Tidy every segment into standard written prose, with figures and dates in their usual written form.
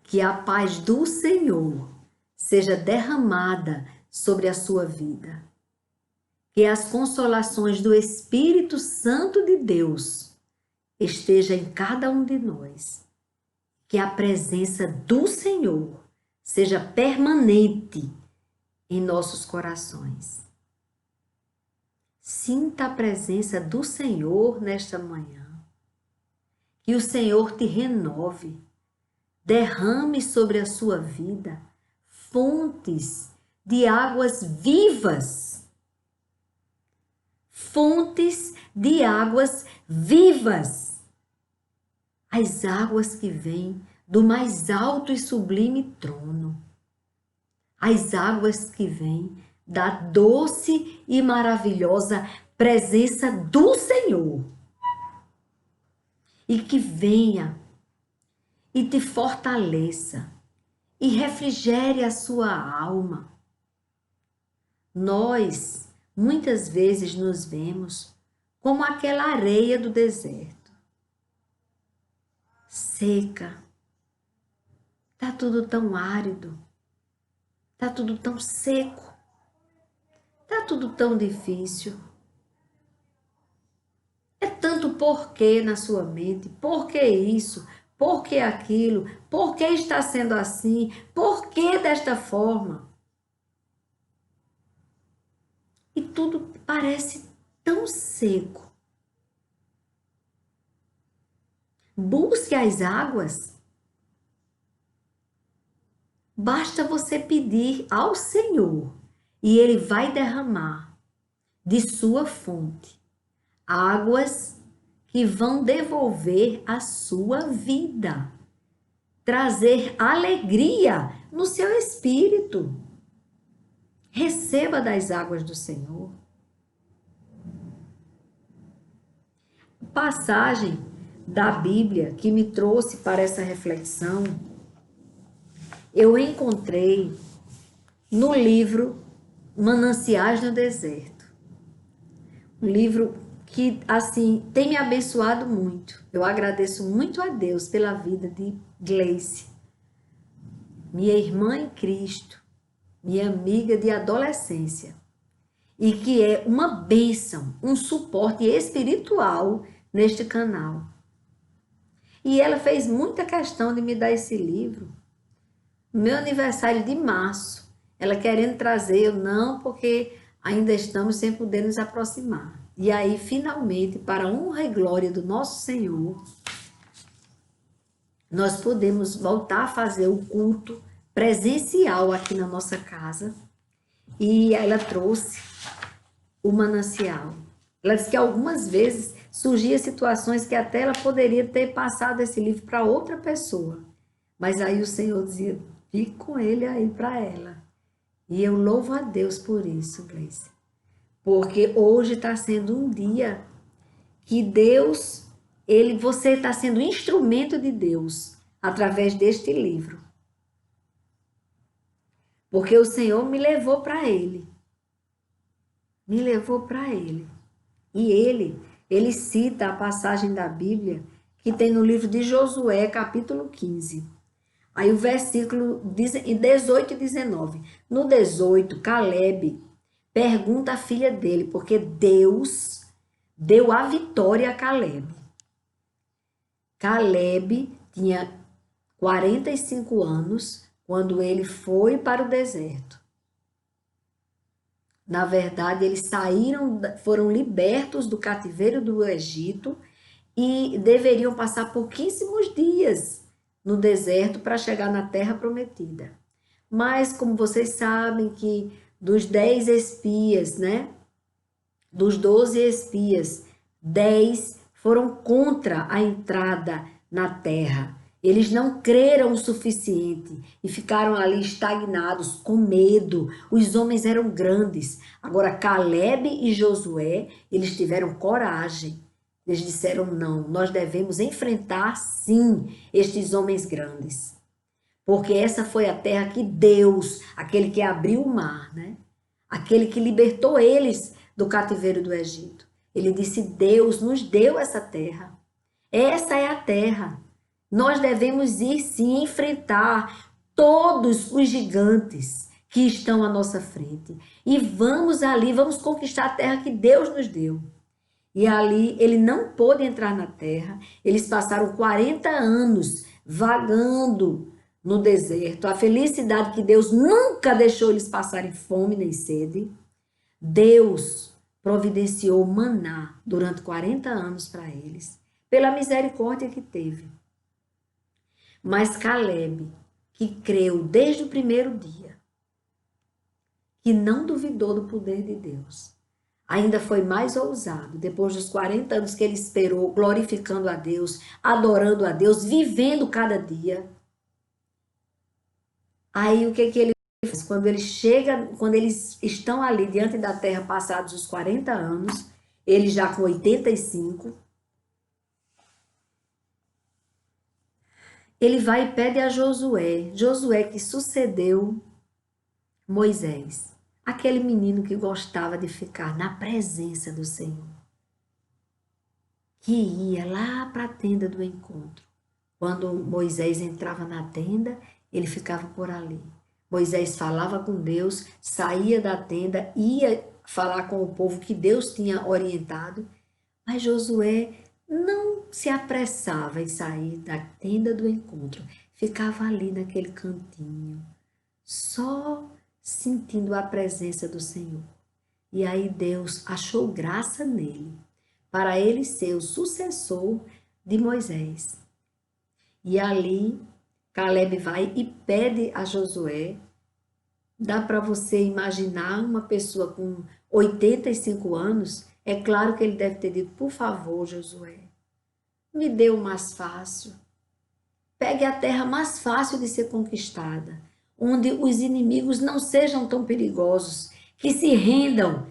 Que a paz do Senhor seja derramada sobre a sua vida. Que as consolações do Espírito Santo de Deus esteja em cada um de nós. Que a presença do Senhor seja permanente em nossos corações. Sinta a presença do Senhor nesta manhã. Que o Senhor te renove, derrame sobre a sua vida fontes de águas vivas. Fontes de águas vivas. As águas que vêm do mais alto e sublime trono. As águas que vêm da doce e maravilhosa presença do Senhor. E que venha e te fortaleça e refrigere a sua alma. Nós, muitas vezes, nos vemos como aquela areia do deserto. Seca. Tá tudo tão árido. Tá tudo tão seco. Tá tudo tão difícil. É tanto porquê na sua mente. Por que isso? Por que aquilo? Por que está sendo assim? Por que desta forma? E tudo parece tão seco. Busque as águas. Basta você pedir ao Senhor e Ele vai derramar de sua fonte águas que vão devolver a sua vida, trazer alegria no seu espírito. Receba das águas do Senhor. Passagem da Bíblia que me trouxe para essa reflexão, eu encontrei no livro Mananciais no Deserto. Um livro que, assim, tem me abençoado muito. Eu agradeço muito a Deus pela vida de Gleice, minha irmã em Cristo, minha amiga de adolescência, e que é uma bênção, um suporte espiritual neste canal. E ela fez muita questão de me dar esse livro. No meu aniversário de março, ela querendo trazer, eu não, porque ainda estamos sem poder nos aproximar. E aí, finalmente, para a honra e glória do nosso Senhor, nós podemos voltar a fazer o culto presencial aqui na nossa casa. E ela trouxe o manancial. Ela disse que algumas vezes surgiam situações que até ela poderia ter passado esse livro para outra pessoa. Mas aí o Senhor dizia, fique com ele aí para ela. E eu louvo a Deus por isso, Gleice. Porque hoje está sendo um dia que Deus, você está sendo instrumento de Deus através deste livro. Porque o Senhor me levou para Ele. Me levou para Ele. E Ele cita a passagem da Bíblia que tem no livro de Josué, capítulo 15. Aí o versículo 18 e 19. No 18, Caleb pergunta à filha dele, porque Deus deu a vitória a Caleb. Caleb tinha 45 anos quando ele foi para o deserto. Na verdade, eles foram libertos do cativeiro do Egito e deveriam passar pouquíssimos dias no deserto para chegar na terra prometida. Mas, como vocês sabem que dos 10 espias, né? Dos 12 espias, 10 foram contra a entrada na terra. Eles não creram o suficiente e ficaram ali estagnados, com medo. Os homens eram grandes. Agora, Caleb e Josué, eles tiveram coragem. Eles disseram, não, nós devemos enfrentar, sim, estes homens grandes. Porque essa foi a terra que Deus, aquele que abriu o mar, né? Aquele que libertou eles do cativeiro do Egito. Ele disse, Deus nos deu essa terra. Essa é a terra. Nós devemos ir sim enfrentar todos os gigantes que estão à nossa frente. E vamos ali, vamos conquistar a terra que Deus nos deu. E ali ele não pôde entrar na terra. Eles passaram 40 anos vagando no deserto. A felicidade que Deus nunca deixou eles passarem fome nem sede. Deus providenciou maná durante 40 anos para eles, pela misericórdia que teve. Mas Caleb, que creu desde o primeiro dia, que não duvidou do poder de Deus, ainda foi mais ousado, depois dos 40 anos que ele esperou, glorificando a Deus, adorando a Deus, vivendo cada dia. Aí o que ele faz? Quando eles estão ali diante da terra, passados os 40 anos, ele já com 85, ele vai e pede a Josué que sucedeu Moisés, aquele menino que gostava de ficar na presença do Senhor, que ia lá para a tenda do encontro. Quando Moisés entrava na tenda, ele ficava por ali. Moisés falava com Deus, saía da tenda, ia falar com o povo que Deus tinha orientado, mas Josué não se apressava em sair da tenda do encontro, ficava ali naquele cantinho, só sentindo a presença do Senhor. E aí Deus achou graça nele, para ele ser o sucessor de Moisés. E ali Caleb vai e pede a Josué. Dá para você imaginar uma pessoa com 85 anos? É claro que ele deve ter dito, por favor, Josué, me dê o mais fácil. Pegue a terra mais fácil de ser conquistada, onde os inimigos não sejam tão perigosos, que se rendam,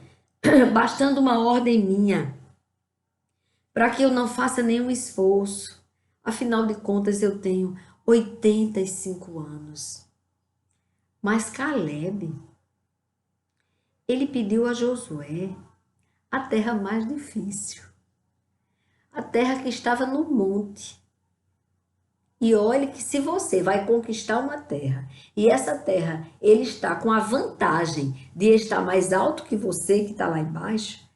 bastando uma ordem minha, para que eu não faça nenhum esforço. Afinal de contas, eu tenho 85 anos. Mas Caleb, ele pediu a Josué a terra mais difícil, a terra que estava no monte. E olhe que se você vai conquistar uma terra, e essa terra, ele está com a vantagem de estar mais alto que você que está lá embaixo,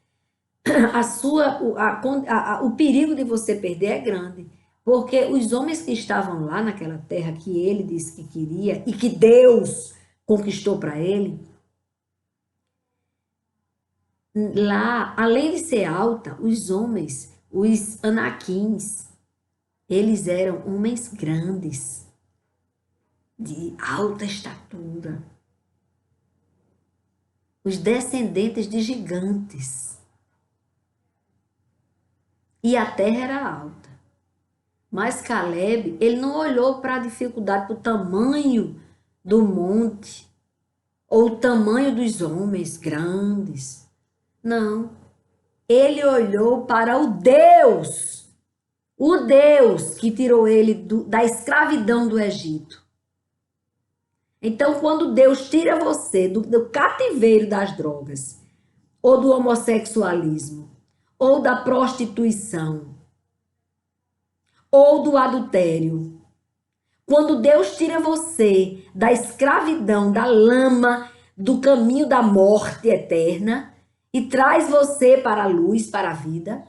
o perigo de você perder é grande. Porque os homens que estavam lá naquela terra que ele disse que queria e que Deus conquistou para ele, lá, além de ser alta, os homens, os anaquins, eles eram homens grandes, de alta estatura, os descendentes de gigantes. E a terra era alta. Mas Caleb, ele não olhou para a dificuldade, para o tamanho do monte, ou o tamanho dos homens grandes. Não. Ele olhou para o Deus que tirou ele da escravidão do Egito. Então, quando Deus tira você do cativeiro das drogas, ou do homossexualismo, ou da prostituição, ou do adultério, quando Deus tira você da escravidão, da lama, do caminho da morte eterna e traz você para a luz, para a vida,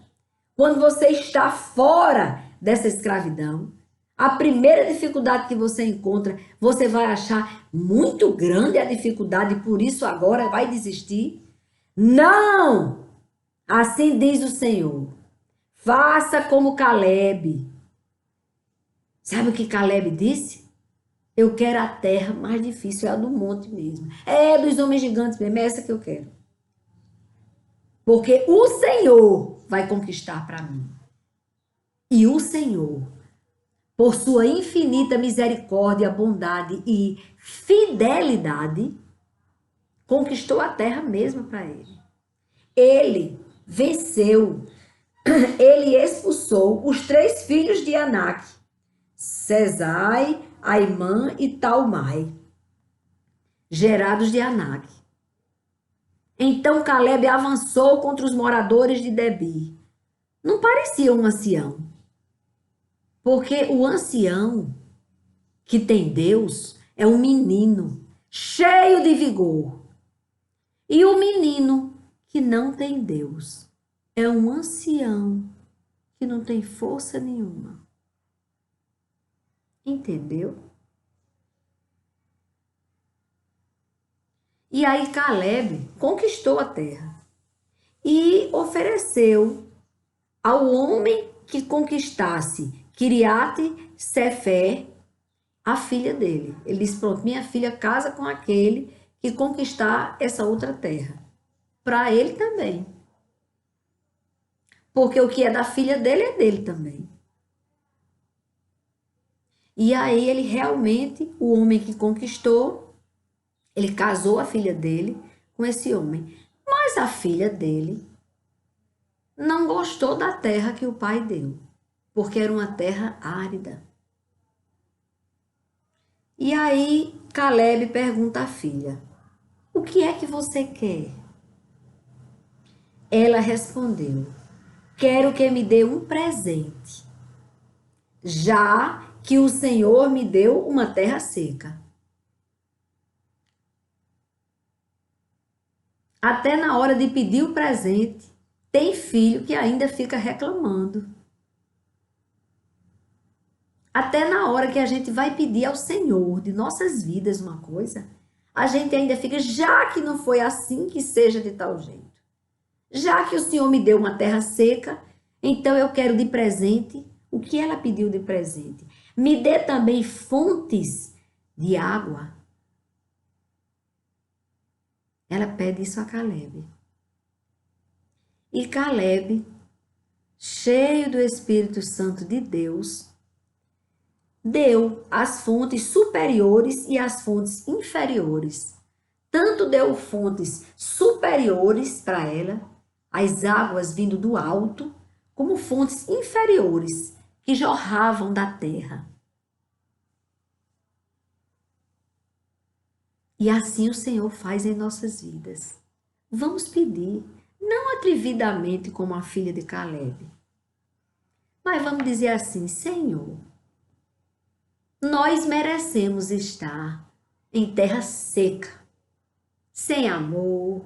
quando você está fora dessa escravidão, a primeira dificuldade que você encontra, você vai achar muito grande a dificuldade e por isso agora vai desistir? Não! Assim diz o Senhor. Faça como Caleb. Sabe o que Caleb disse? Eu quero a terra mais difícil, é a do monte mesmo. É dos homens gigantes mesmo, é essa que eu quero. Porque o Senhor vai conquistar para mim. E o Senhor, por sua infinita misericórdia, bondade e fidelidade, conquistou a terra mesmo para ele. Ele venceu, ele expulsou os 3 filhos de Anak, Sesai, Aimã e Talmai, gerados de Anak. Então Caleb avançou contra os moradores de Debir. Não parecia um ancião. Porque o ancião que tem Deus é um menino cheio de vigor. E o menino que não tem Deus é um ancião que não tem força nenhuma. Entendeu? E aí Caleb conquistou a terra e ofereceu ao homem que conquistasse Kiriate Sefer a filha dele. Ele disse: pronto, minha filha casa com aquele que conquistar essa outra terra. Para ele também. Porque o que é da filha dele é dele também. E aí ele realmente, o homem que conquistou, ele casou a filha dele com esse homem. Mas a filha dele não gostou da terra que o pai deu, porque era uma terra árida. E aí Caleb pergunta à filha: o que é que você quer? Ela respondeu: quero que me dê um presente, já que o Senhor me deu uma terra seca. Até na hora de pedir o presente, tem filho que ainda fica reclamando. Até na hora que a gente vai pedir ao Senhor de nossas vidas uma coisa, a gente ainda fica, já que não foi assim, que seja de tal jeito. Já que o Senhor me deu uma terra seca, então eu quero de presente o que ela pediu de presente. Me dê também fontes de água. Ela pede isso a Caleb. E Caleb, cheio do Espírito Santo de Deus, deu as fontes superiores e as fontes inferiores. Tanto deu fontes superiores para ela, as águas vindo do alto, como fontes inferiores, que jorravam da terra. E assim o Senhor faz em nossas vidas. Vamos pedir, não atrevidamente como a filha de Caleb, mas vamos dizer assim: Senhor, nós merecemos estar em terra seca, sem amor.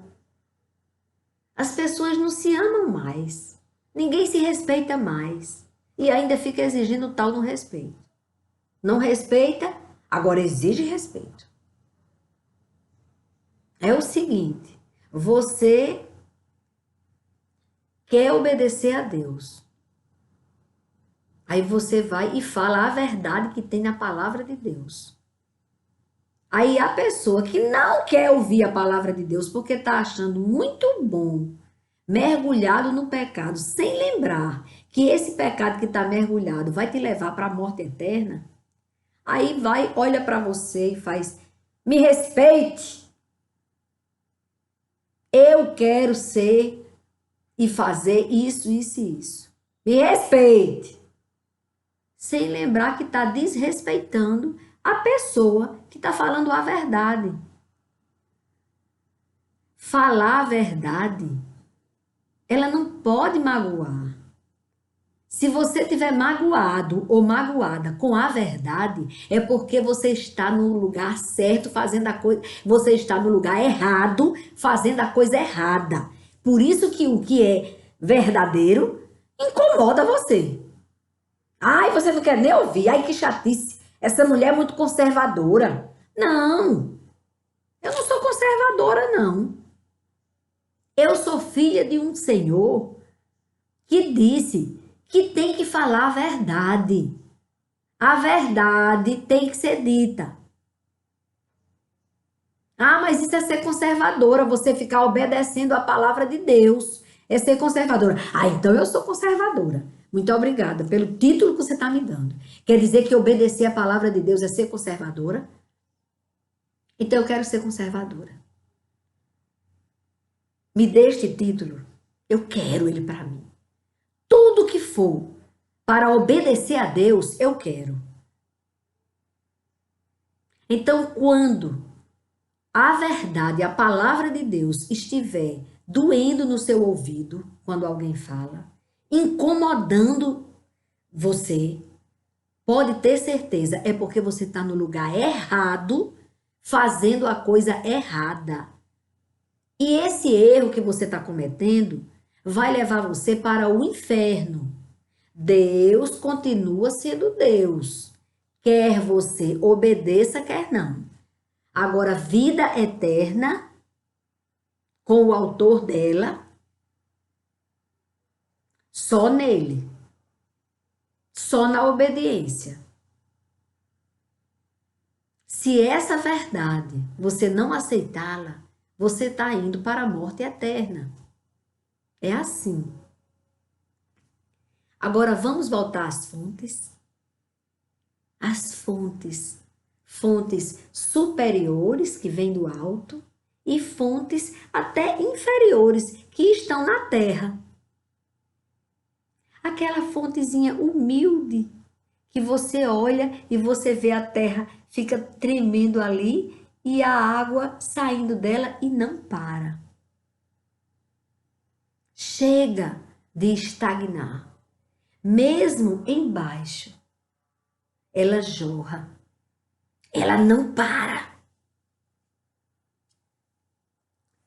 As pessoas não se amam mais, ninguém se respeita mais e ainda fica exigindo tal no respeito. Não respeita, agora exige respeito. É o seguinte, você quer obedecer a Deus. Aí você vai e fala a verdade que tem na palavra de Deus. Aí a pessoa que não quer ouvir a palavra de Deus porque está achando muito bom, mergulhado no pecado, sem lembrar que esse pecado que está mergulhado vai te levar para a morte eterna, aí vai, olha para você e faz: me respeite. Eu quero ser e fazer isso, isso e isso. Me respeite. Sem lembrar que está desrespeitando a pessoa que está falando a verdade. Falar a verdade, ela não pode magoar. Se você estiver magoado ou magoada com a verdade, é porque você está no lugar certo fazendo a coisa, você está no lugar errado fazendo a coisa errada. Por isso que o que é verdadeiro incomoda você. Ai, você não quer nem ouvir. Ai, que chatice. Essa mulher é muito conservadora. Não, eu não sou conservadora, não. Eu sou filha de um Senhor que disse que tem que falar a verdade. A verdade tem que ser dita. Ah, mas isso é ser conservadora, você ficar obedecendo a palavra de Deus. É ser conservadora. Ah, então eu sou conservadora. Muito obrigada pelo título que você está me dando. Quer dizer que obedecer a palavra de Deus é ser conservadora? Então eu quero ser conservadora. Me dê este título. Eu quero ele para mim. Tudo que for para obedecer a Deus, eu quero. Então, quando a verdade, a palavra de Deus estiver doendo no seu ouvido, quando alguém fala, incomodando você, Pode ter certeza, é porque você está no lugar errado, fazendo a coisa errada. E esse erro que você está cometendo vai levar você para o inferno. Deus continua sendo Deus. Quer você obedeça, quer não. Agora, vida eterna, com o autor dela, só nele. Só na obediência. Se essa verdade você não aceitá-la, você está indo para a morte eterna. É assim. Agora vamos voltar às fontes. As fontes. Fontes superiores que vêm do alto e fontes até inferiores que estão na terra. Aquela fontezinha humilde que você olha e você vê a terra fica tremendo ali e a água saindo dela e não para. Chega de estagnar. Mesmo embaixo, ela jorra. Ela não para.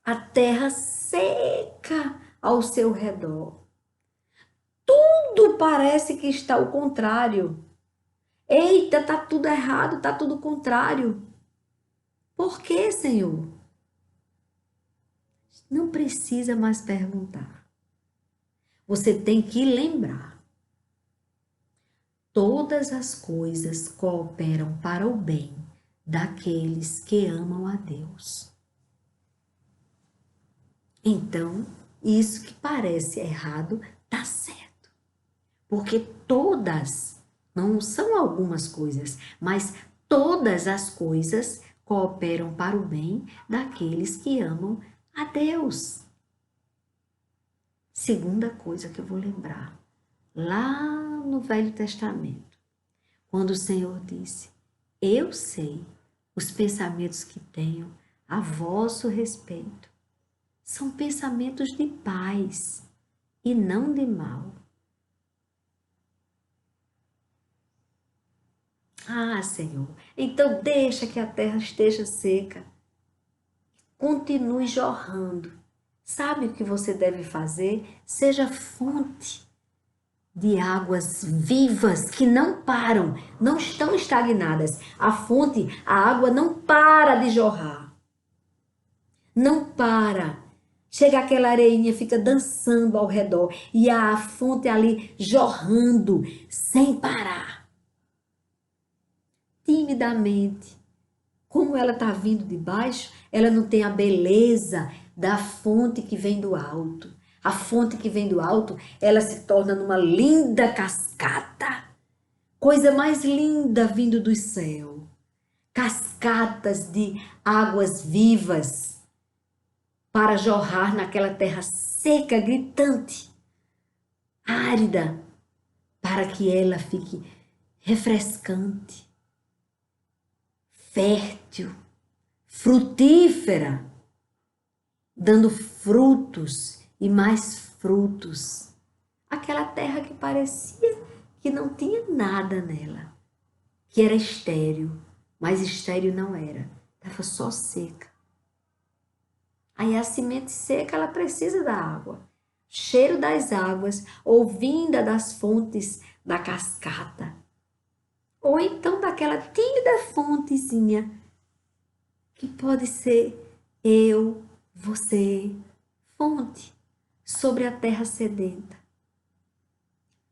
A terra seca ao seu redor. Tudo parece que está ao contrário. Eita, tá tudo errado, tá tudo contrário. Por quê, Senhor? Não precisa mais perguntar. Você tem que lembrar. Todas as coisas cooperam para o bem daqueles que amam a Deus. Então, isso que parece errado, tá certo. Porque todas, não são algumas coisas, mas todas as coisas cooperam para o bem daqueles que amam a Deus. Segunda coisa que eu vou lembrar, lá no Velho Testamento, quando o Senhor disse: eu sei os pensamentos que tenho a vosso respeito. São pensamentos de paz e não de mal. Ah, Senhor, então deixa que a terra esteja seca. Continue jorrando. Sabe o que você deve fazer? Seja fonte de águas vivas que não param, não estão estagnadas. A fonte, a água não para de jorrar. Não para. Chega aquela areinha, fica dançando ao redor e a fonte ali jorrando sem parar. Timidamente. Como ela está vindo de baixo, ela não tem a beleza da fonte que vem do alto. A fonte que vem do alto, ela se torna numa linda cascata. Coisa mais linda vindo do céu. Cascatas de águas vivas para jorrar naquela terra seca, gritante, árida, para que ela fique refrescante, fértil, frutífera, dando frutos e mais frutos. Aquela terra que parecia que não tinha nada nela, que era estéril, mas estéril não era, estava só seca. Aí a semente seca, ela precisa da água. Cheiro das águas, ou vinda das fontes da cascata. Ou então daquela tímida fontezinha, que pode ser eu, você, fonte, sobre a terra sedenta.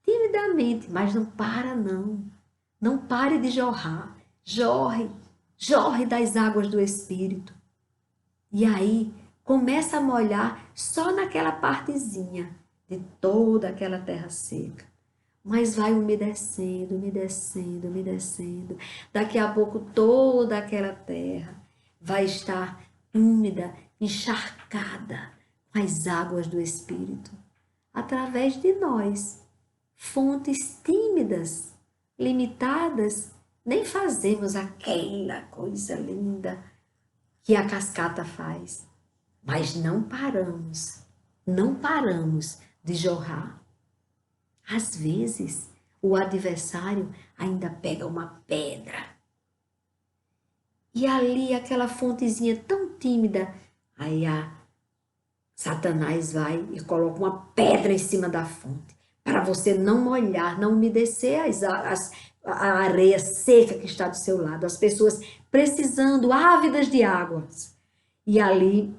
Timidamente, mas não para não. Não pare de jorrar. Jorre, jorre das águas do Espírito. E aí, começa a molhar só naquela partezinha de toda aquela terra seca. Mas vai umedecendo, umedecendo, umedecendo. Daqui a pouco toda aquela terra vai estar úmida, encharcada com as águas do Espírito. Através de nós, fontes tímidas, limitadas, nem fazemos aquela coisa linda que a cascata faz. Mas não paramos de jorrar. Às vezes, o adversário ainda pega uma pedra. E ali aquela fontezinha tão tímida, aí Satanás vai e coloca uma pedra em cima da fonte, para você não molhar, não umedecer a areia seca que está do seu lado, as pessoas precisando, ávidas de águas. E ali,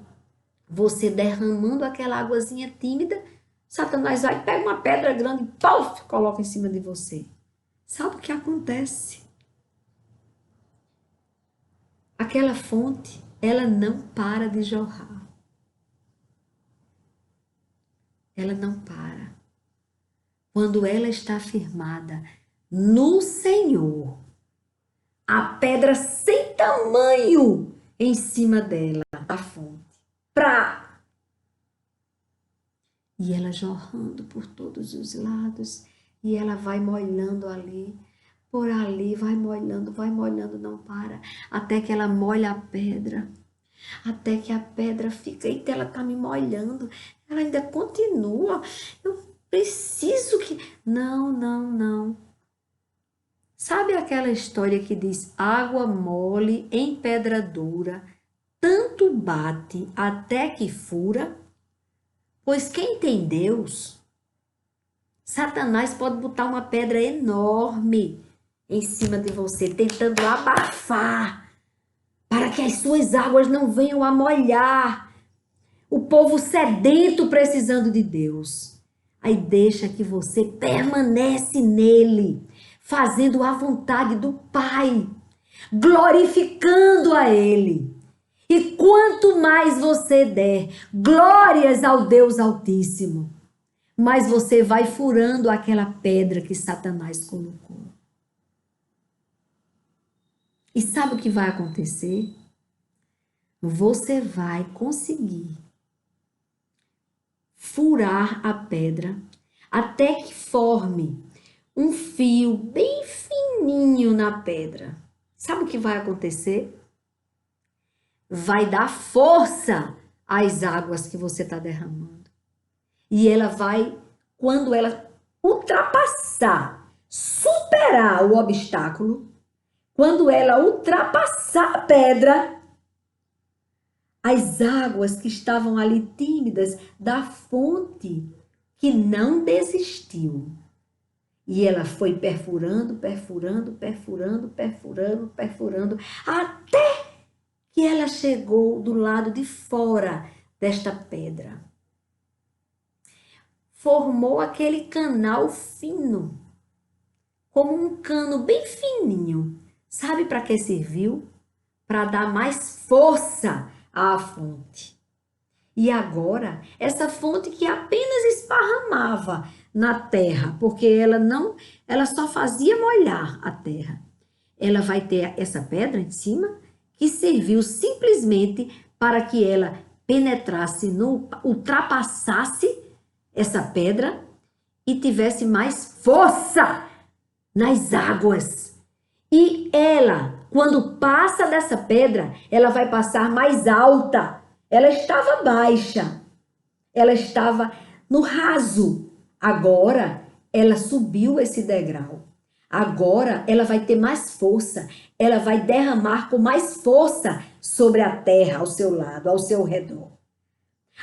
você derramando aquela águazinha tímida, Satanás vai, pega uma pedra grande, puf, coloca em cima de você. Sabe o que acontece? Aquela fonte, ela não para de jorrar. Ela não para. Quando ela está firmada no Senhor, a pedra sem tamanho em cima dela, a fonte. E ela jorrando por todos os lados, e ela vai molhando ali, por ali, vai molhando, não para, até que ela molha a pedra, até que a pedra fica, eita, ela tá me molhando, ela ainda continua, eu preciso que... Não, não, não. Sabe aquela história que diz, água mole em pedra dura, tanto bate até que fura? Pois quem tem Deus, Satanás pode botar uma pedra enorme em cima de você, tentando abafar, para que as suas águas não venham a molhar. O povo sedento precisando de Deus. Aí deixa que você permanece nele, fazendo a vontade do Pai, glorificando a Ele. E quanto mais você der glórias ao Deus Altíssimo, mais você vai furando aquela pedra que Satanás colocou. E sabe o que vai acontecer? Você vai conseguir furar a pedra até que forme um fio bem fininho na pedra. Sabe o que vai acontecer? Vai dar força às águas que você está derramando. E ela vai, quando ela ultrapassar, superar o obstáculo, quando ela ultrapassar a pedra, as águas que estavam ali tímidas da fonte que não desistiu. E ela foi perfurando, até que ela chegou do lado de fora desta pedra. Formou aquele canal fino, como um cano bem fininho. Sabe para que serviu? Para dar mais força à fonte. E agora, essa fonte que apenas esparramava na terra, porque ela só fazia molhar a terra. Ela vai ter essa pedra em cima, que serviu simplesmente para que ela penetrasse, ultrapassasse essa pedra e tivesse mais força nas águas. E ela, quando passa dessa pedra, ela vai passar mais alta. Ela estava baixa, ela estava no raso. Agora, ela subiu esse degrau. Agora, ela vai ter mais força. Ela vai derramar com mais força sobre a terra ao seu lado, ao seu redor.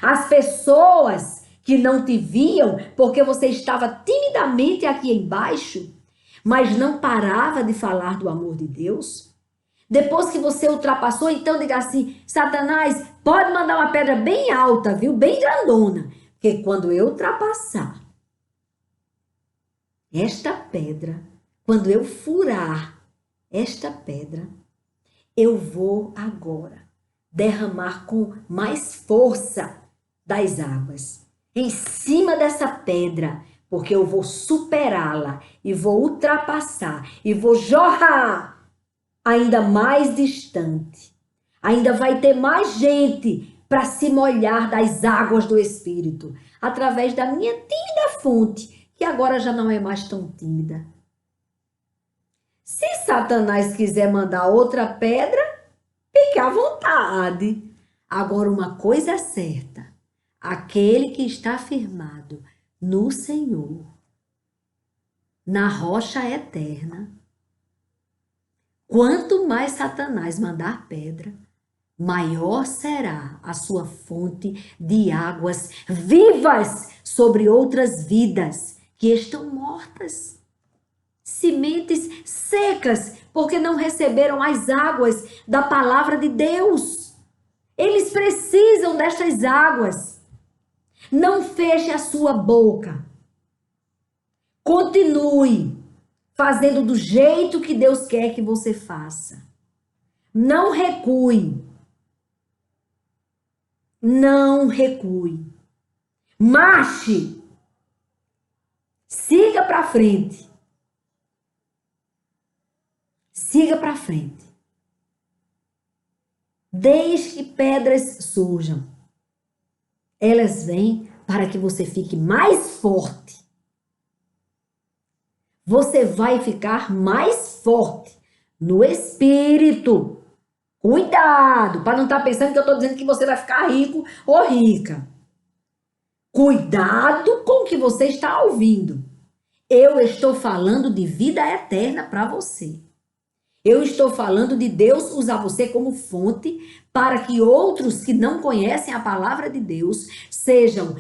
As pessoas que não te viam porque você estava timidamente aqui embaixo, mas não parava de falar do amor de Deus. Depois que você ultrapassou, então diga assim, Satanás, pode mandar uma pedra bem alta, viu? Bem grandona. Porque quando eu ultrapassar esta pedra, quando eu furar esta pedra, eu vou agora derramar com mais força das águas em cima dessa pedra, porque eu vou superá-la e vou ultrapassar e vou jorrar ainda mais distante. Ainda vai ter mais gente para se molhar das águas do Espírito, através da minha tímida fonte, que agora já não é mais tão tímida. Se Satanás quiser mandar outra pedra, fique à vontade. Agora, uma coisa é certa: aquele que está firmado no Senhor, na rocha eterna, Quanto mais Satanás mandar pedra, maior será a sua fonte de águas vivas sobre outras vidas que estão mortas. Sementes secas, porque não receberam as águas da palavra de Deus. Eles precisam destas águas. Não feche a sua boca. Continue fazendo do jeito que Deus quer que você faça. Não recue. Não recue. Marche. Siga para frente. Siga para frente. Desde que pedras surjam, elas vêm para que você fique mais forte. Você vai ficar mais forte no espírito. Cuidado, para não estar pensando que eu estou dizendo que você vai ficar rico ou rica. Cuidado com o que você está ouvindo. Eu estou falando de vida eterna para você. Eu estou falando de Deus usar você como fonte para que outros que não conhecem a palavra de Deus sejam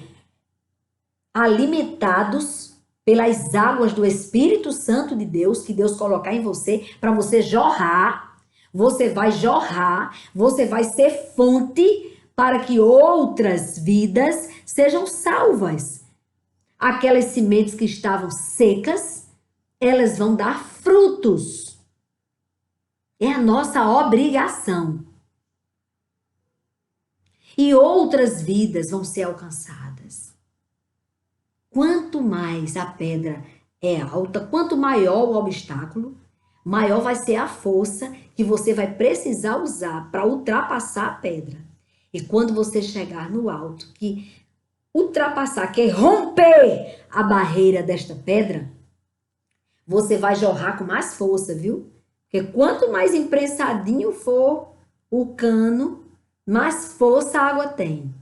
alimentados pelas águas do Espírito Santo de Deus que Deus colocar em você para você jorrar. Você vai jorrar, você vai ser fonte para que outras vidas sejam salvas. Aquelas sementes que estavam secas, elas vão dar frutos. É a nossa obrigação. E outras vidas vão ser alcançadas. Quanto mais a pedra é alta, quanto maior o obstáculo, maior vai ser a força que você vai precisar usar para ultrapassar a pedra. E quando você chegar no alto, que ultrapassar, que é romper a barreira desta pedra, você vai jorrar com mais força, viu? Porque quanto mais imprensadinho for o cano, mais força a água tem.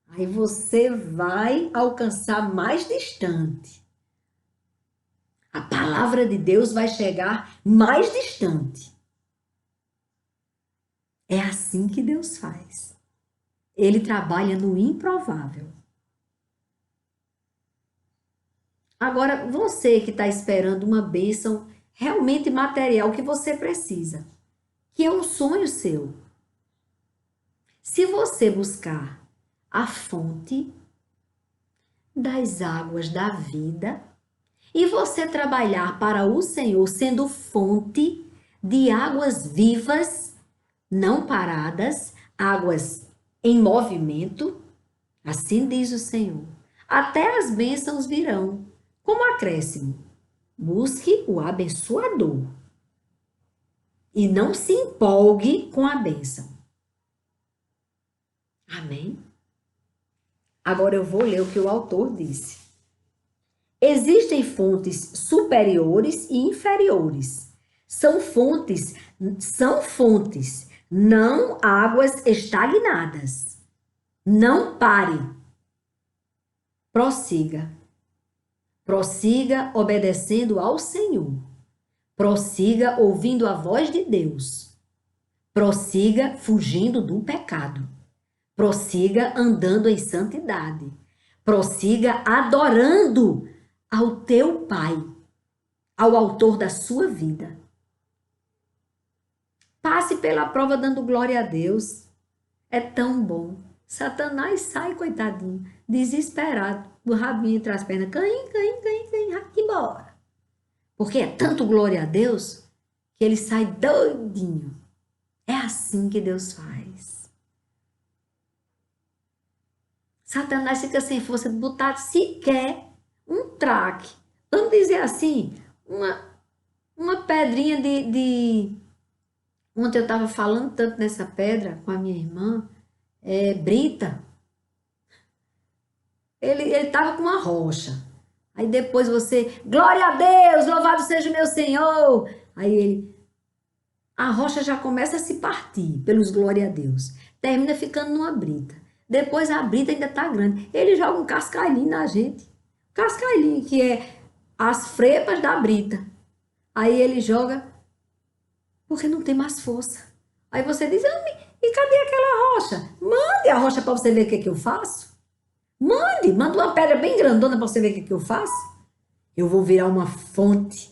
Aí você vai alcançar mais distante. A palavra de Deus vai chegar mais distante. É assim que Deus faz. Ele trabalha no improvável. Agora, você que está esperando uma bênção realmente material que você precisa, que é um sonho seu. Se você buscar a fonte das águas da vida e você trabalhar para o Senhor sendo fonte de águas vivas, não paradas, águas em movimento, assim diz o Senhor, até as bênçãos virão, como acréscimo. Busque o abençoador e não se empolgue com a bênção. Amém? Agora eu vou ler o que o autor disse. Existem fontes superiores e inferiores. São fontes, não águas estagnadas. Não pare. Prossiga. Prossiga obedecendo ao Senhor. Prossiga ouvindo a voz de Deus. Prossiga fugindo do pecado. Prossiga andando em santidade. Prossiga adorando ao teu Pai, ao autor da sua vida. Passe pela prova dando glória a Deus. É tão bom. Satanás sai, coitadinho, desesperado, do rabinho entre as pernas. Caim, embora. Porque é tanto glória a Deus que ele sai doidinho. É assim que Deus faz. Satanás fica sem força de botar sequer um traque. Vamos dizer assim, uma pedrinha de... Ontem eu estava falando tanto nessa pedra com a minha irmã, brita. Ele estava com uma rocha. Aí depois você, glória a Deus, louvado seja o meu Senhor. Aí a rocha já começa a se partir pelos glória a Deus. Termina ficando numa brita. Depois a brita ainda está grande. Ele joga um cascalhinho na gente. Cascalhinho, que é as frepas da brita. Aí ele joga porque não tem mais força. Aí você diz, e cadê aquela rocha? Mande a rocha para você ver o que, que eu faço. Manda uma pedra bem grandona para você ver o que, que eu faço. Eu vou virar uma fonte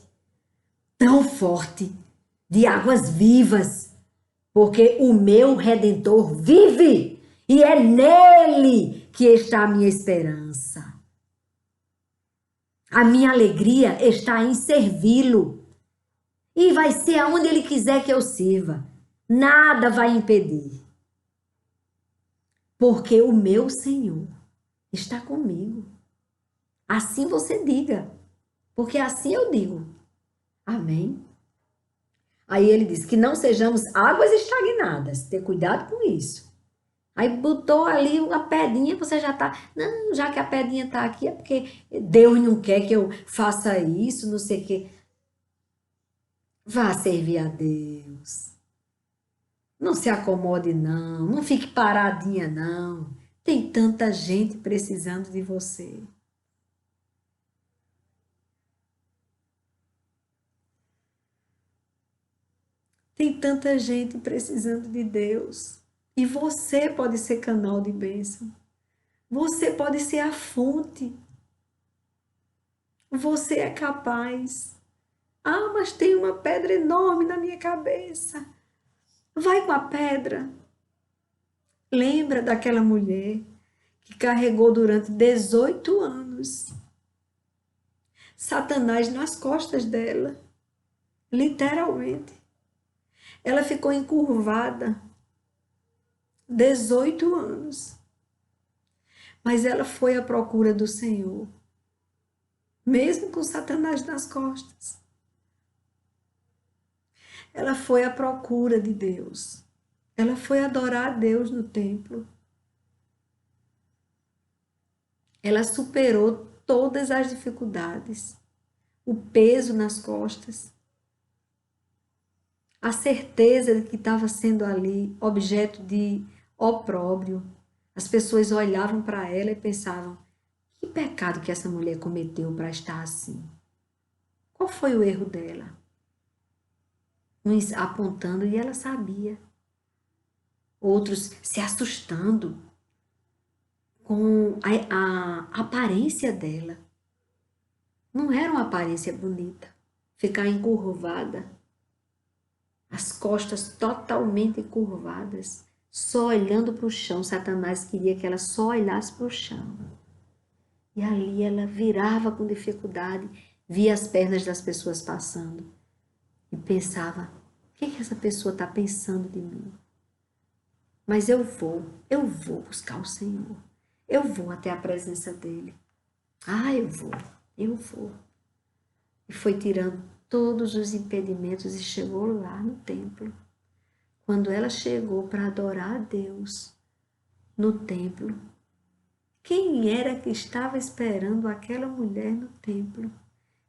tão forte de águas vivas, porque o meu Redentor vive e é nele que está a minha esperança. A minha alegria está em servi-lo e vai ser aonde ele quiser que eu sirva. Nada vai impedir, porque o meu Senhor está comigo. Assim você diga, porque assim eu digo. Amém? Aí ele diz que não sejamos águas estagnadas, ter cuidado com isso. Aí botou ali uma pedrinha, você já tá, não, já que a pedrinha tá aqui é porque Deus não quer que eu faça isso, não sei o quê. Vá servir a Deus. Não se acomode não, não fique paradinha não. Tem tanta gente precisando de você. Tem tanta gente precisando de Deus. E você pode ser canal de bênção. Você pode ser a fonte. Você é capaz. Ah, mas tem uma pedra enorme na minha cabeça. Vai com a pedra. Lembra daquela mulher que carregou durante 18 anos Satanás nas costas dela, literalmente. Ela ficou encurvada 18 anos, mas ela foi à procura do Senhor, mesmo com Satanás nas costas. Ela foi à procura de Deus. Ela foi adorar a Deus no templo. Ela superou todas as dificuldades, o peso nas costas, a certeza de que estava sendo ali objeto de opróbrio. As pessoas olhavam para ela e pensavam: que pecado que essa mulher cometeu para estar assim? Qual foi o erro dela? Uns apontando e ela sabia. Outros se assustando com a aparência dela. Não era uma aparência bonita. Ficar encurvada, as costas totalmente curvadas, só olhando para o chão. Satanás queria que ela só olhasse para o chão. E ali ela virava com dificuldade, via as pernas das pessoas passando e pensava: o que essa pessoa está pensando de mim? Mas eu vou buscar o Senhor. Eu vou até a presença dele. Ah, eu vou. E foi tirando todos os impedimentos e chegou lá no templo. Quando ela chegou para adorar a Deus no templo, quem era que estava esperando aquela mulher no templo?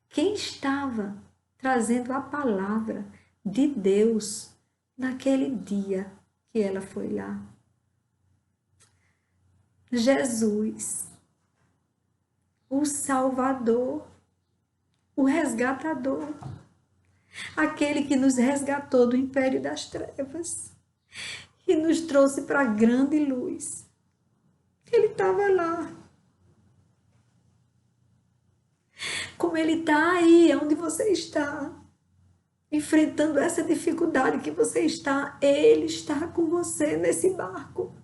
Quem estava trazendo a palavra de Deus naquele dia que ela foi lá? Jesus, o Salvador, o resgatador, aquele que nos resgatou do império das trevas e nos trouxe para a grande luz. Ele estava lá. Como ele está aí, onde você está, enfrentando essa dificuldade que você está, ele está com você nesse barco.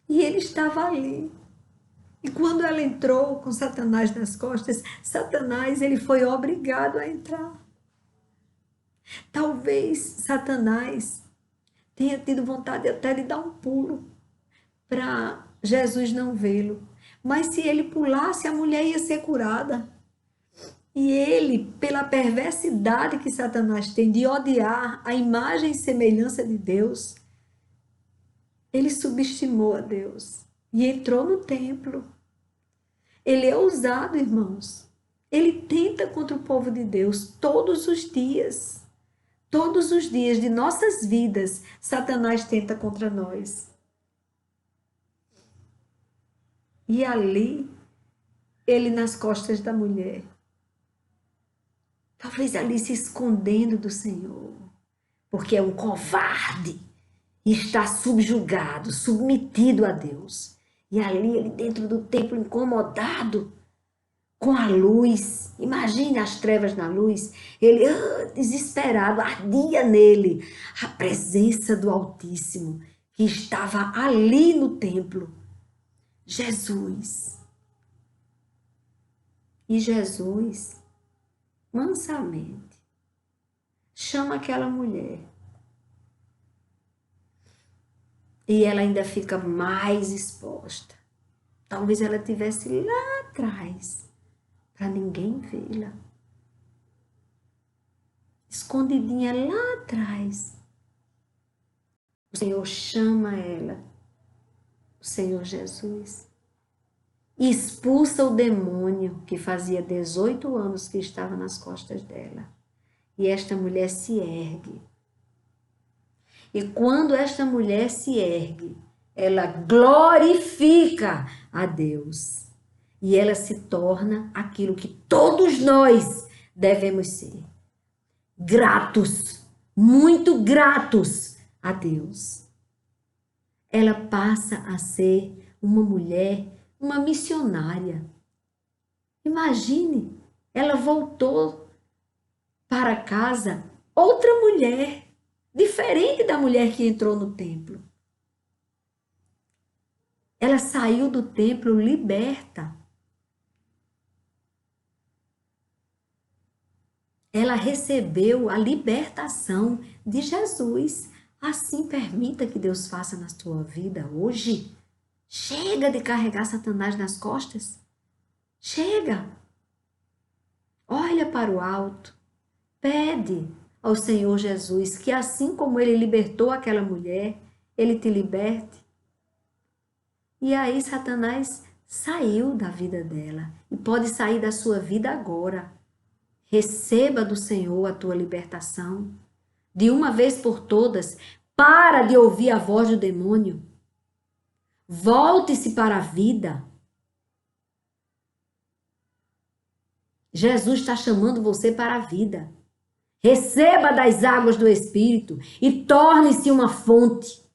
E ele estava ali. E quando ela entrou com Satanás nas costas, Satanás ele foi obrigado a entrar. Talvez Satanás tenha tido vontade até de dar um pulo para Jesus não vê-lo. Mas se ele pulasse, a mulher ia ser curada. E ele, pela perversidade que Satanás tem de odiar a imagem e semelhança de Deus, ele subestimou a Deus e entrou no templo. Ele é ousado, irmãos. Ele tenta contra o povo de Deus todos os dias. Todos os dias de nossas vidas, Satanás tenta contra nós. E ali, ele nas costas da mulher, Talvez ali se escondendo do Senhor, porque é um covarde e está subjugado, submetido a Deus. E ali ele dentro do templo incomodado com a luz. Imagine as trevas na luz. Ele, desesperado, ardia nele a presença do Altíssimo que estava ali no templo. Jesus. E Jesus, mansamente, chama aquela mulher. E ela ainda fica mais exposta. Talvez ela estivesse lá atrás, para ninguém vê-la. Escondidinha lá atrás. O Senhor chama ela, o Senhor Jesus, e expulsa o demônio que fazia 18 anos que estava nas costas dela. E esta mulher se ergue. E quando esta mulher se ergue, ela glorifica a Deus. E ela se torna aquilo que todos nós devemos ser. Gratos, muito gratos a Deus. Ela passa a ser uma mulher, uma missionária. Imagine, ela voltou para casa outra mulher, diferente da mulher que entrou no templo. Ela saiu do templo liberta. Ela recebeu a libertação de Jesus. Assim permita que Deus faça na sua vida hoje. Chega de carregar Satanás nas costas. Chega. Olha para o alto. Pede ao Senhor Jesus que assim como Ele libertou aquela mulher, Ele te liberte. E aí Satanás saiu da vida dela e pode sair da sua vida agora. Receba do Senhor a tua libertação. De uma vez por todas, para de ouvir a voz do demônio. Volte-se para a vida. Jesus está chamando você para a vida. Receba das águas do Espírito e torne-se uma fonte.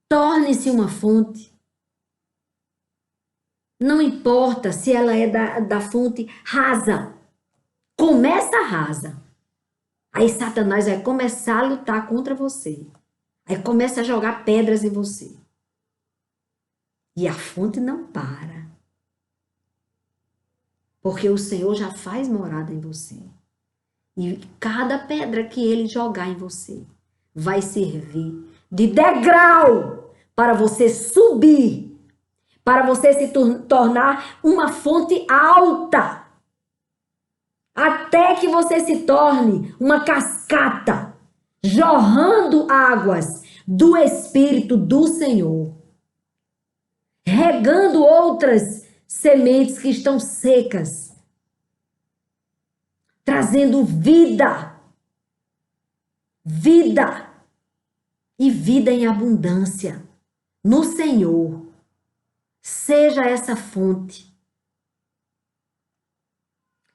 Torne-se uma fonte. Não importa se ela é da fonte rasa. Começa rasa. Aí Satanás vai começar a lutar contra você. Aí começa a jogar pedras em você. E a fonte não para. Porque o Senhor já faz morada em você. E cada pedra que Ele jogar em você vai servir de degrau para você subir. Para você se tornar uma fonte alta. Até que você se torne uma cascata, jorrando águas do Espírito do Senhor, regando outras sementes que estão secas, trazendo vida, vida e vida em abundância no Senhor. Seja essa fonte.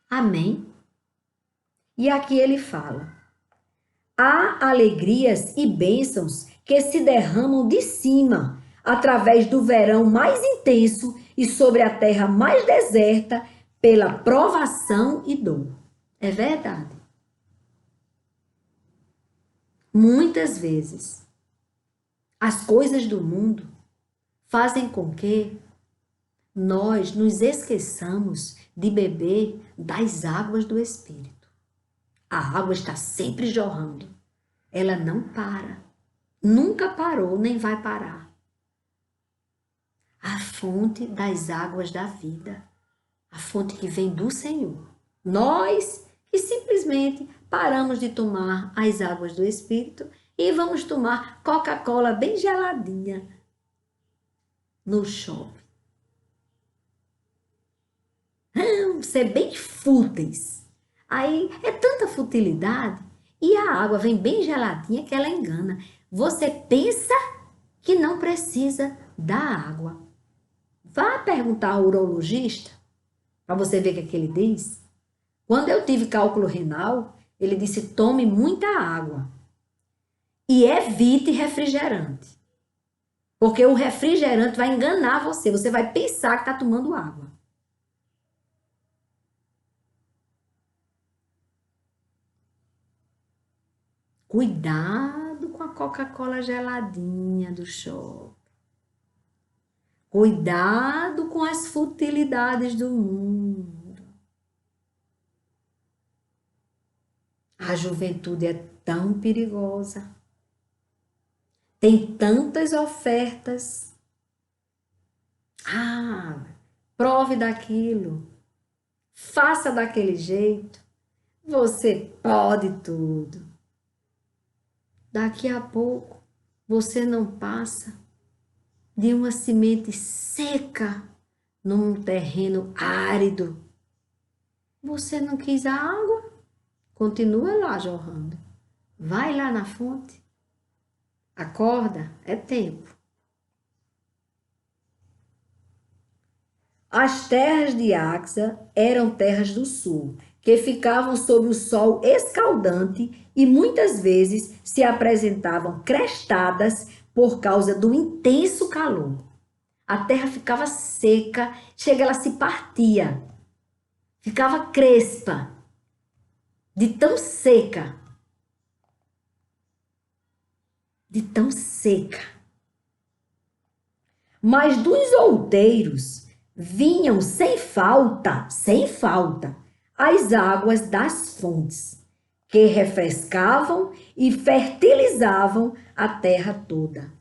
Amém? E aqui ele fala: há alegrias e bênçãos que se derramam de cima, através do verão mais intenso e sobre a terra mais deserta, pela provação e dor. É verdade. Muitas vezes, as coisas do mundo fazem com que nós nos esqueçamos de beber das águas do Espírito. A água está sempre jorrando. Ela não para. Nunca parou, nem vai parar. A fonte das águas da vida. A fonte que vem do Senhor. Nós que simplesmente paramos de tomar as águas do Espírito e vamos tomar Coca-Cola bem geladinha no shopping. Ser bem fúteis. Aí é tanta futilidade e a água vem bem geladinha que ela engana. Você pensa que não precisa da água. Vá perguntar ao urologista para você ver o que ele diz. Quando eu tive cálculo renal, ele disse: tome muita água e evite refrigerante. Porque o refrigerante vai enganar você. Você vai pensar que está tomando água. Cuidado com a Coca-Cola geladinha do shopping. Cuidado com as futilidades do mundo. A juventude é tão perigosa. Tem tantas ofertas. Prove daquilo. Faça daquele jeito. Você pode tudo. Daqui a pouco, você não passa de uma semente seca num terreno árido. Você não quis a água? Continua lá jorrando. Vai lá na fonte. Acorda, é tempo. As terras de Axa eram terras do sul, que ficavam sob o sol escaldante e muitas vezes se apresentavam crestadas por causa do intenso calor. A terra ficava seca, chega ela se partia, ficava crespa, de tão seca, de tão seca. Mas dos outeiros vinham sem falta, as águas das fontes, que refrescavam e fertilizavam a terra toda.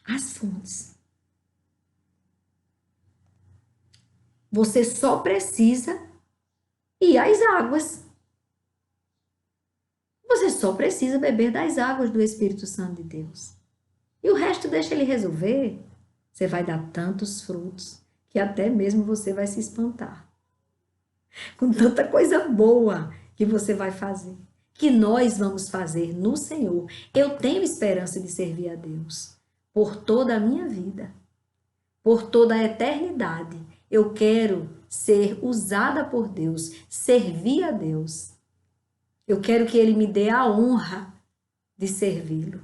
As fontes. Você só precisa ir às águas. Você só precisa beber das águas do Espírito Santo de Deus. E o resto deixa ele resolver. Você vai dar tantos frutos que até mesmo você vai se espantar. Com tanta coisa boa que você vai fazer, que nós vamos fazer no Senhor. Eu tenho esperança de servir a Deus por toda a minha vida, por toda a eternidade. Eu quero ser usada por Deus, servir a Deus. Eu quero que Ele me dê a honra de servi-lo.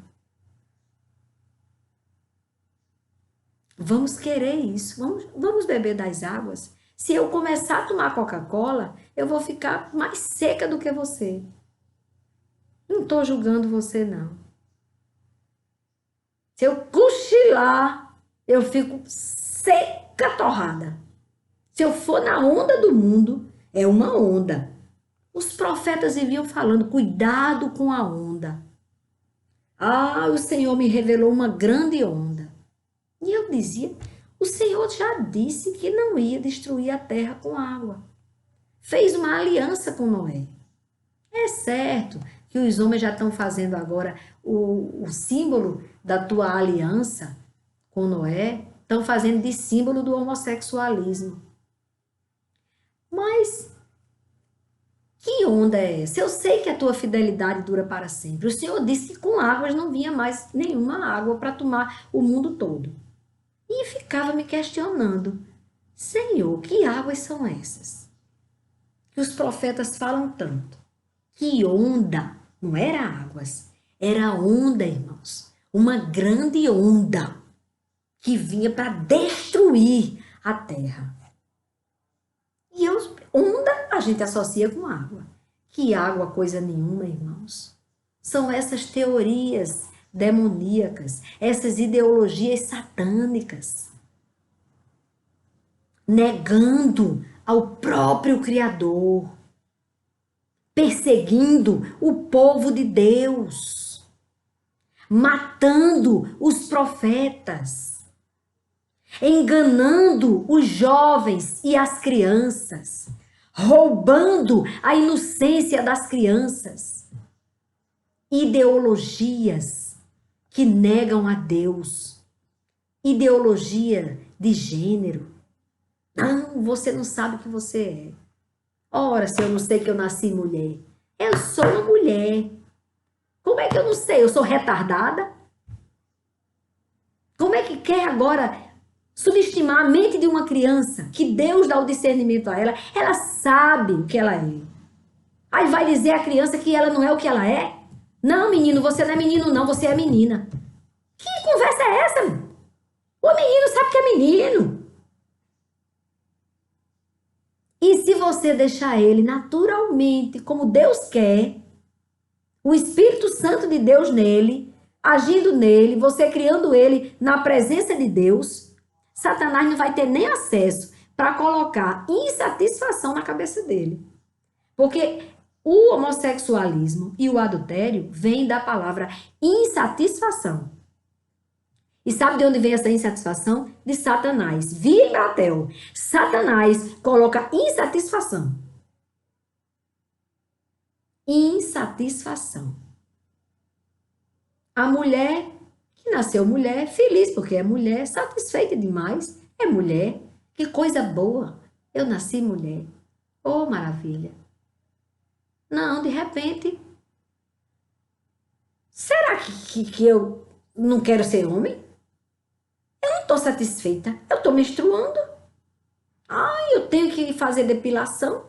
Vamos querer isso, vamos beber das águas. Se eu começar a tomar Coca-Cola, eu vou ficar mais seca do que você. Não estou julgando você, não. Se eu cochilar, eu fico seca, torrada. Se eu for na onda do mundo, é uma onda. Os profetas viviam falando, cuidado com a onda. O Senhor me revelou uma grande onda. E eu dizia, o Senhor já disse que não ia destruir a terra com água. Fez uma aliança com Noé. É certo que os homens já estão fazendo agora o símbolo da tua aliança com Noé, estão fazendo de símbolo do homossexualismo. Mas que onda é essa? Eu sei que a tua fidelidade dura para sempre. O Senhor disse que com águas não vinha mais nenhuma água para tomar o mundo todo. E ficava me questionando, Senhor, que águas são essas? Que os profetas falam tanto. Que onda? Não era águas, era onda, irmãos. Uma grande onda que vinha para destruir a terra. E onda a gente associa com água. Que água, coisa nenhuma, irmãos. São essas teorias demoníacas, essas ideologias satânicas, negando ao próprio Criador, perseguindo o povo de Deus, matando os profetas, enganando os jovens e as crianças, roubando a inocência das crianças, ideologias que negam a Deus, ideologia de gênero. Não, você não sabe o que você é. Ora, se eu não sei que eu nasci mulher. Eu sou uma mulher. Como é que eu não sei? Eu sou retardada? Como é que quer agora subestimar a mente de uma criança, que Deus dá o discernimento a ela, ela sabe o que ela é. Aí vai dizer à criança que ela não é o que ela é? Não, menino, você não é menino não, você é menina. Que conversa é essa? O menino sabe que é menino. E se você deixar ele naturalmente, como Deus quer, o Espírito Santo de Deus nele, agindo nele, você criando ele na presença de Deus, Satanás não vai ter nem acesso para colocar insatisfação na cabeça dele. Porque o homossexualismo e o adultério vêm da palavra insatisfação. E sabe de onde vem essa insatisfação? De Satanás. Vibratel. Satanás coloca insatisfação. Insatisfação. A mulher que nasceu mulher, feliz porque é mulher, satisfeita demais, é mulher. Que coisa boa. Eu nasci mulher. Oh, maravilha. Não, de repente, será que eu não quero ser homem? Eu não estou satisfeita. Eu estou menstruando. Ai, eu tenho que fazer depilação.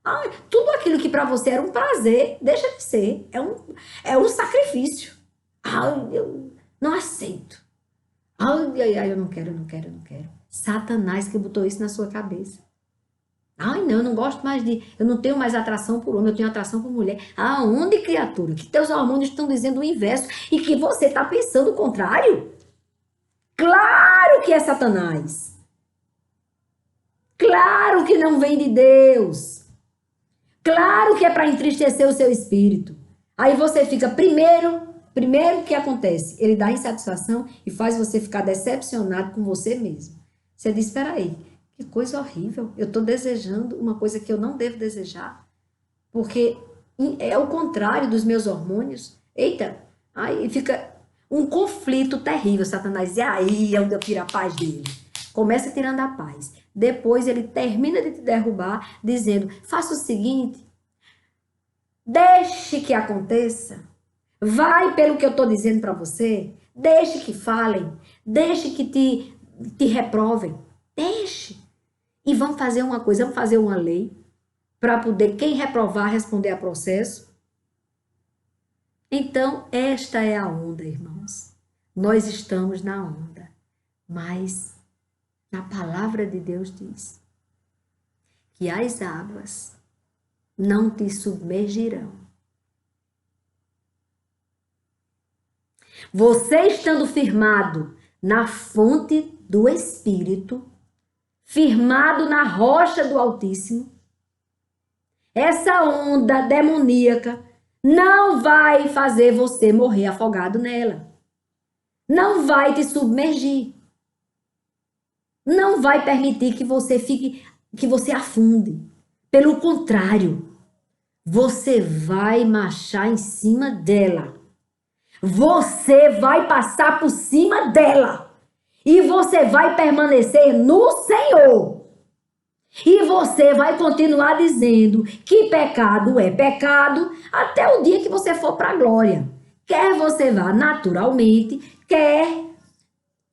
Ai, tudo aquilo que para você era um prazer, deixa de ser. É um sacrifício. Ai, eu não aceito. Ai, eu não quero, eu não quero, eu não quero. Satanás que botou isso na sua cabeça. Ai, não, eu não gosto mais eu não tenho mais atração por homem, eu tenho atração por mulher. Aonde, criatura? Que teus hormônios estão dizendo o inverso e que você está pensando o contrário? Claro que é Satanás. Claro que não vem de Deus. Claro que é para entristecer o seu espírito. Aí você fica, primeiro o que acontece? Ele dá insatisfação e faz você ficar decepcionado com você mesmo. Você diz, espera aí, que coisa horrível. Eu estou desejando uma coisa que eu não devo desejar. Porque é o contrário dos meus hormônios. Eita, aí fica um conflito terrível, Satanás. E aí é onde eu tiro a paz dele. Começa tirando a paz. Depois ele termina de te derrubar, dizendo, faça o seguinte, deixe que aconteça. Vai pelo que eu estou dizendo para você. Deixe que falem. Deixe que te reprovem. Deixe. E vamos fazer uma coisa, vamos fazer uma lei para poder quem reprovar responder a processo. Então, esta é a onda, irmãos. Nós estamos na onda, mas a palavra de Deus diz que as águas não te submergirão. Você estando firmado na fonte do Espírito, firmado na rocha do Altíssimo, essa onda demoníaca não vai fazer você morrer afogado nela. Não vai te submergir. Não vai permitir que você afunde. Pelo contrário, você vai marchar em cima dela. Você vai passar por cima dela. E você vai permanecer no Senhor. E você vai continuar dizendo que pecado é pecado até o dia que você for para a glória. Quer você vá naturalmente, quer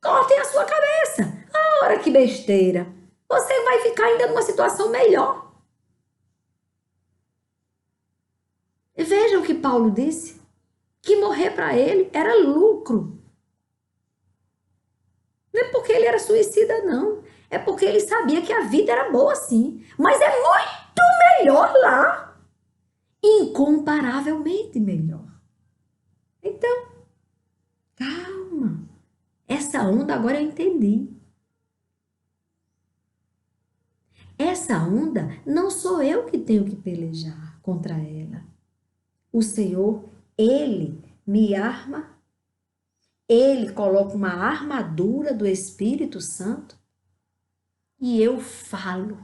cortem a sua cabeça. Ora, que besteira. Você vai ficar ainda numa situação melhor. E vejam o que Paulo disse. Que morrer para ele era lucro. Não é porque ele era suicida, não. É porque ele sabia que a vida era boa, sim. Mas é muito melhor lá. Incomparavelmente melhor. Então, calma. Essa onda agora eu entendi. Essa onda não sou eu que tenho que pelejar contra ela. O Senhor, Ele me arma. Ele coloca uma armadura do Espírito Santo e eu falo.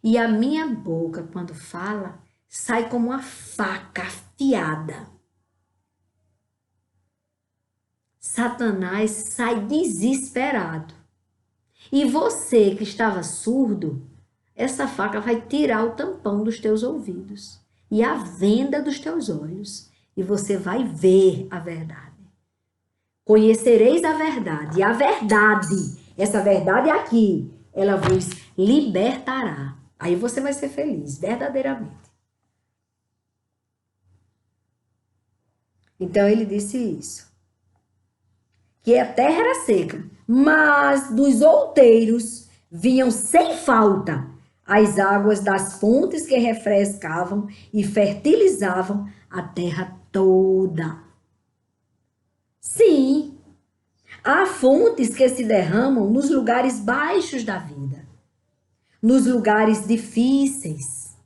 E a minha boca, quando fala, sai como uma faca afiada. Satanás sai desesperado. E você que estava surdo, essa faca vai tirar o tampão dos teus ouvidos e a venda dos teus olhos. E você vai ver a verdade. Conhecereis a verdade, e a verdade Essa verdade aqui, ela vos libertará. Aí você vai ser feliz, verdadeiramente. Então ele disse isso. Que a terra era seca, mas dos outeiros vinham sem falta as águas das fontes que refrescavam e fertilizavam a terra toda. Sim, há fontes que se derramam nos lugares baixos da vida, nos lugares difíceis,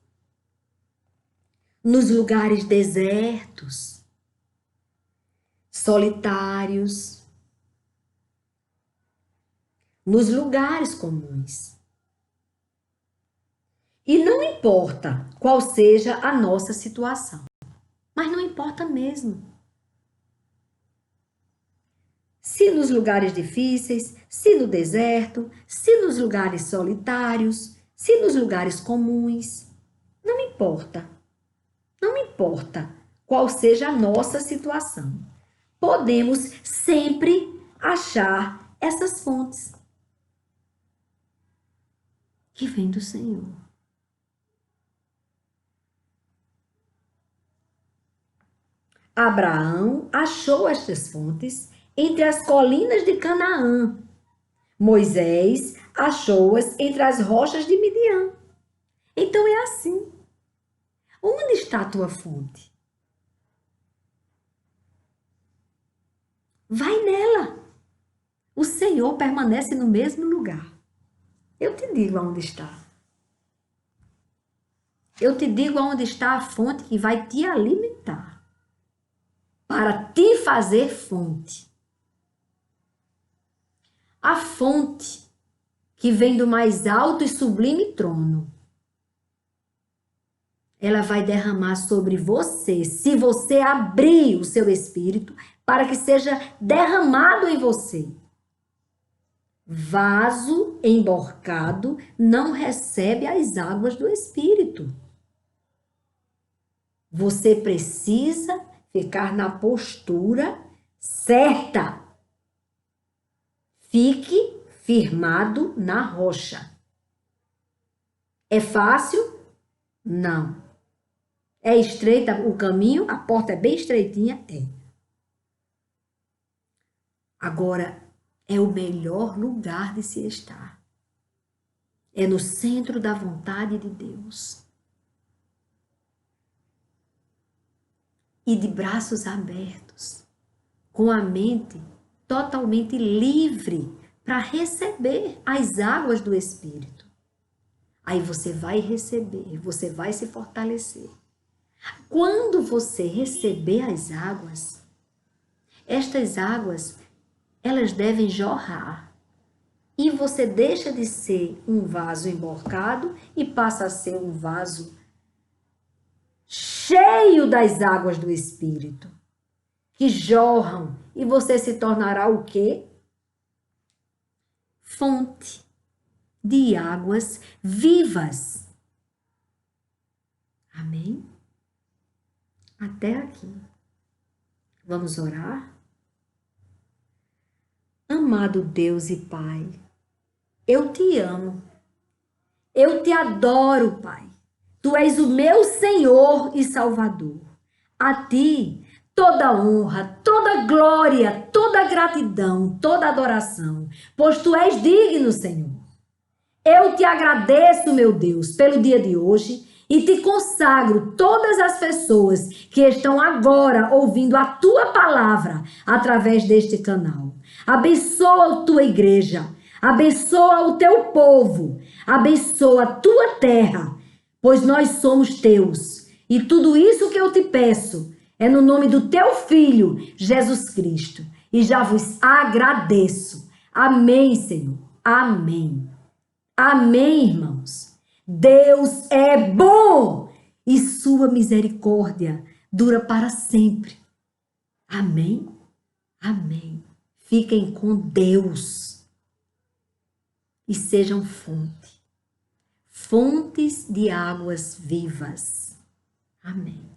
nos lugares desertos, solitários, nos lugares comuns. E não importa qual seja a nossa situação, mas não importa mesmo. Se nos lugares difíceis, se no deserto, se nos lugares solitários, se nos lugares comuns, não importa. Não importa qual seja a nossa situação. Podemos sempre achar essas fontes que vêm do Senhor. Abraão achou estas fontes entre as colinas de Canaã. Moisés achou-as entre as rochas de Midian. Então é assim. Onde está a tua fonte? Vai nela. O Senhor permanece no mesmo lugar. Eu te digo aonde está. Eu te digo aonde está a fonte que vai te alimentar. Para te fazer fonte. A fonte que vem do mais alto e sublime trono. Ela vai derramar sobre você, se você abrir o seu espírito para que seja derramado em você. Vaso emborcado não recebe as águas do espírito. Você precisa ficar na postura certa. Fique firmado na rocha. É fácil? Não. É estreita o caminho? A porta é bem estreitinha? É. Agora, é o melhor lugar de se estar. É no centro da vontade de Deus. E de braços abertos, com a mente totalmente livre para receber as águas do Espírito. Aí você vai receber, você vai se fortalecer. Quando você receber as águas, estas águas, elas devem jorrar. E você deixa de ser um vaso emborcado e passa a ser um vaso cheio das águas do Espírito, que jorram, e você se tornará o quê? Fonte de águas vivas. Amém? Até aqui. Vamos orar? Amado Deus e Pai, eu te amo. Eu te adoro, Pai. Tu és o meu Senhor e Salvador. A ti toda honra, toda glória, toda gratidão, toda adoração, pois tu és digno, Senhor. Eu te agradeço, meu Deus, pelo dia de hoje e te consagro todas as pessoas que estão agora ouvindo a tua palavra através deste canal. Abençoa a tua igreja, abençoa o teu povo, abençoa a tua terra, pois nós somos teus. E tudo isso que eu te peço é no nome do teu Filho, Jesus Cristo. E já vos agradeço. Amém, Senhor. Amém. Amém, irmãos. Deus é bom e sua misericórdia dura para sempre. Amém? Amém. Fiquem com Deus e sejam fontes de águas vivas. Amém.